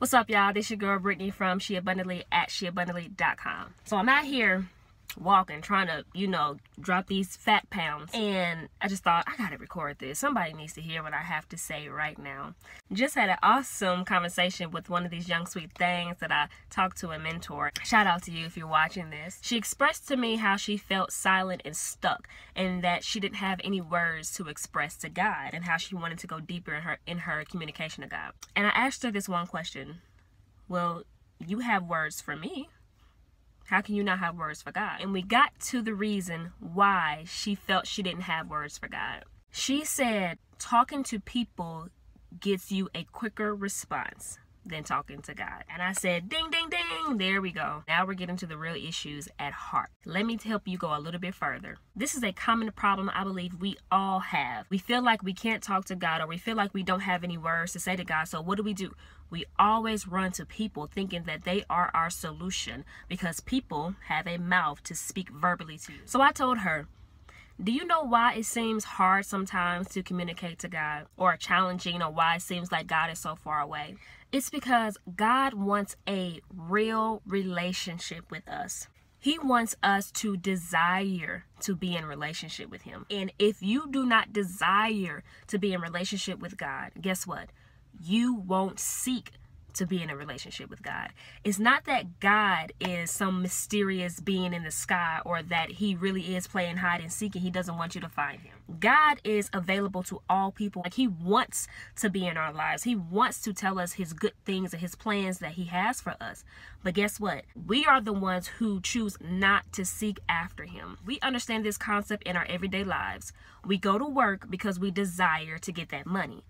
What's up, y'all? This your girl Brittany from SheAbundantly at SheAbundantly.com. So I'm out here walking, trying to, drop these fat pounds. And I just thought, I gotta record this. Somebody needs to hear what I have to say right now. Just had an awesome conversation with one of these young sweet things that I talked to and mentor. Shout out to you if you're watching this. She expressed to me how she felt silent and stuck, and that she didn't have any words to express to God, and how she wanted to go deeper in her communication to God. And I asked her this one question. Well, you have words for me. How can you not have words for God? And we got to the reason why she felt she didn't have words for God. She said talking to people gets you a quicker response than talking to God. And I said, ding, ding, ding. There we go. Now we're getting to the real issues at heart. Let me help you go a little bit further. This is a common problem I believe we all have. We feel like we can't talk to God, or we feel like we don't have any words to say to God. So what do? We always run to people thinking that they are our solution, because people have a mouth to speak verbally to you. So I told her, do you know why it seems hard sometimes to communicate to God, or challenging, or why it seems like God is so far away? It's because God wants a real relationship with us. He wants us to desire to be in relationship with Him. And if you do not desire to be in relationship with God, guess what? You won't seek to be in a relationship with God. It's not that God is some mysterious being in the sky, or that He really is playing hide and seek and He doesn't want you to find Him. God is available to all people. Like, He wants to be in our lives. He wants to tell us His good things and His plans that He has for us. But guess what? We are the ones who choose not to seek after Him. We understand this concept in our everyday lives. We go to work because we desire to get that money.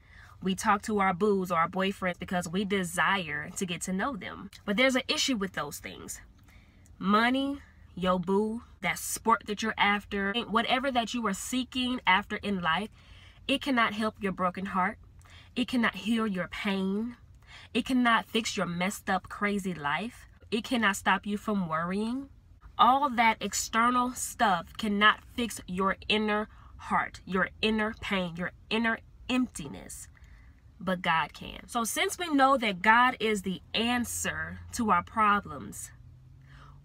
We talk to our boos or our boyfriends because we desire to get to know them. But there's an issue with those things. Money, your boo, that sport that you're after, whatever that you are seeking after in life, it cannot help your broken heart. It cannot heal your pain. It cannot fix your messed up, crazy life. It cannot stop you from worrying. All that external stuff cannot fix your inner heart, your inner pain, your inner emptiness. But God can. So since we know that God is the answer to our problems,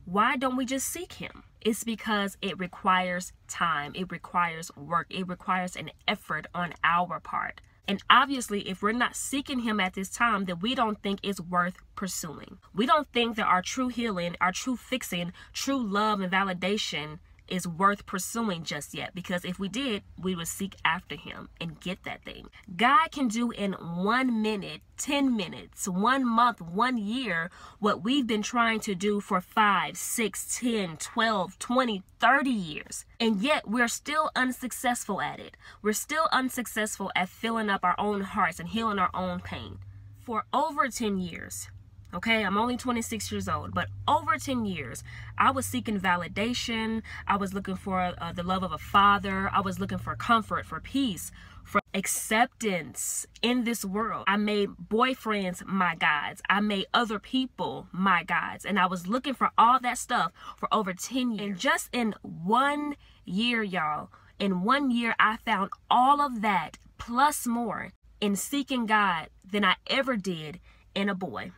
why don't we just seek Him? It's because it requires time. It requires work. It requires an effort on our part. And obviously, if we're not seeking Him at this time, then we don't think it's worth pursuing. We don't think that our true healing, our true fixing, true love and validation is worth pursuing just yet, because if we did, we would seek after Him and get that thing. God can do in 1 minute, 10 minutes, 1 month, 1 year what we've been trying to do for 5, 6, 10, 12, 20, 30 years. And yet we're still unsuccessful at it. We're still unsuccessful at filling up our own hearts and healing our own pain. For over 10 years, okay, I'm only 26 years old, but over 10 years, I was seeking validation. I was looking for the love of a father. I was looking for comfort, for peace, for acceptance in this world. I made boyfriends my gods. I made other people my gods. And I was looking for all that stuff for over 10 years. And just in 1 year, y'all, in 1 year, I found all of that plus more in seeking God than I ever did in a boy,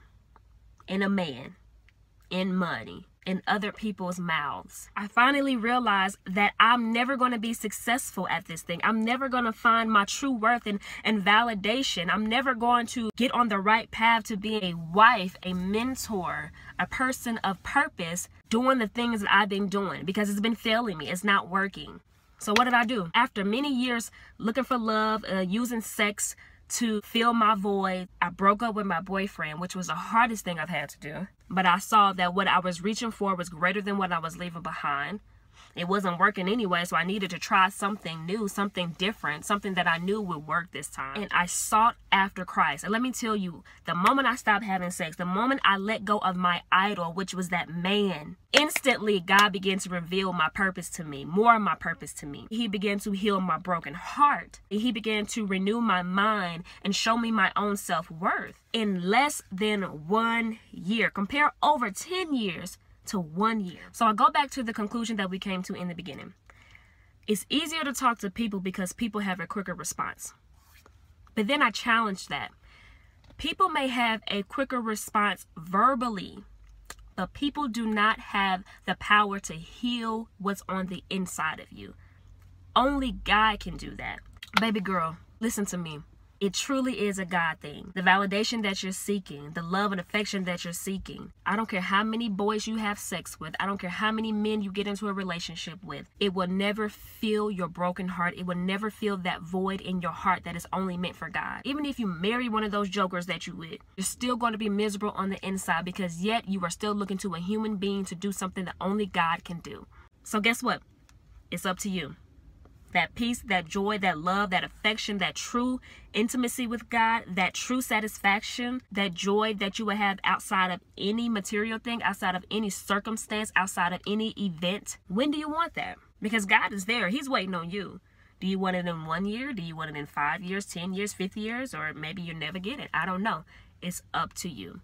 in a man, in money, in other people's mouths. I finally realized that I'm never going to be successful at this thing. I'm never going to find my true worth and validation. I'm never going to get on the right path to being a wife, a mentor, a person of purpose, doing the things that I've been doing, because it's been failing me. It's not working. So what did I do? After many years looking for love, using sex to fill my void, I broke up with my boyfriend, which was the hardest thing I've had to do. But I saw that what I was reaching for was greater than what I was leaving behind. It wasn't working anyway, so I needed to try something new, something different, something that I knew would work this time. And I sought after Christ. And let me tell you, the moment I stopped having sex, the moment I let go of my idol, which was that man, instantly God began to reveal my purpose to me, more of my purpose to me. He began to heal my broken heart. He began to renew my mind and show me my own self-worth. In less than 1 year, compare over 10 years to 1 year. So I go back to the conclusion that we came to in the beginning. It's easier to talk to people because people have a quicker response. But then I challenged that. People may have a quicker response verbally, but people do not have the power to heal what's on the inside of you. Only God can do that. Baby girl, listen to me. It truly is a God thing. The validation that you're seeking, the love and affection that you're seeking. I don't care how many boys you have sex with. I don't care how many men you get into a relationship with. It will never fill your broken heart. It will never fill that void in your heart that is only meant for God. Even if you marry one of those jokers that you with, you're still going to be miserable on the inside, because yet you are still looking to a human being to do something that only God can do. So guess what? It's up to you. That peace, that joy, that love, that affection, that true intimacy with God, that true satisfaction, that joy that you will have outside of any material thing, outside of any circumstance, outside of any event. When do you want that? Because God is there. He's waiting on you. Do you want it in 1 year? Do you want it in 5 years, 10 years, 50 years? Or maybe you never get it. I don't know. It's up to you.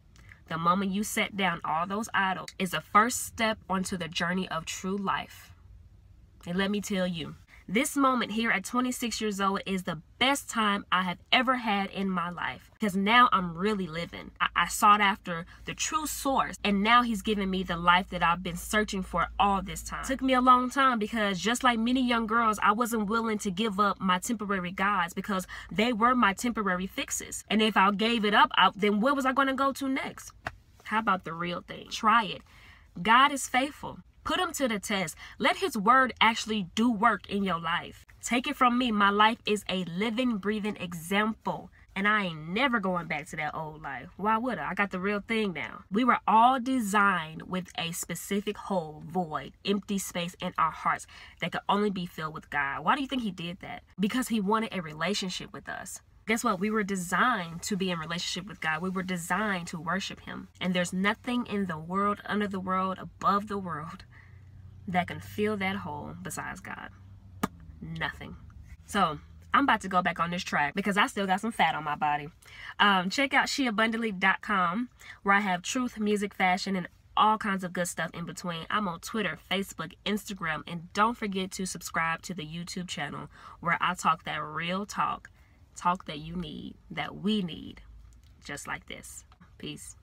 The moment you set down all those idols is the first step onto the journey of true life. And let me tell you, this moment here at 26 years old is the best time I have ever had in my life, because now I'm really living. I sought after the true source, and now he's giving me the life that I've been searching for all this time. It took me a long time, because just like many young girls, I wasn't willing to give up my temporary gods, because they were my temporary fixes. And if I gave it up, then where was I going to go to next? How about the real thing? Try it. God is faithful. Put him to the test. Let his word actually do work in your life. Take it from me. My life is a living, breathing example. And I ain't never going back to that old life. Why would I? I got the real thing now. We were all designed with a specific hole, void, empty space in our hearts that could only be filled with God. Why do you think he did that? Because he wanted a relationship with us. Guess what? We were designed to be in relationship with God. We were designed to worship him. And there's nothing in the world, under the world, above the world that can fill that hole besides God. Nothing. So I'm about to go back on this track because I still got some fat on my body. Check out sheabundantly.com, where I have truth, music, fashion, and all kinds of good stuff in between. I'm on Twitter, Facebook, Instagram, and don't forget to subscribe to the YouTube channel, where I talk that real talk that you need, that we need, just like this. Peace.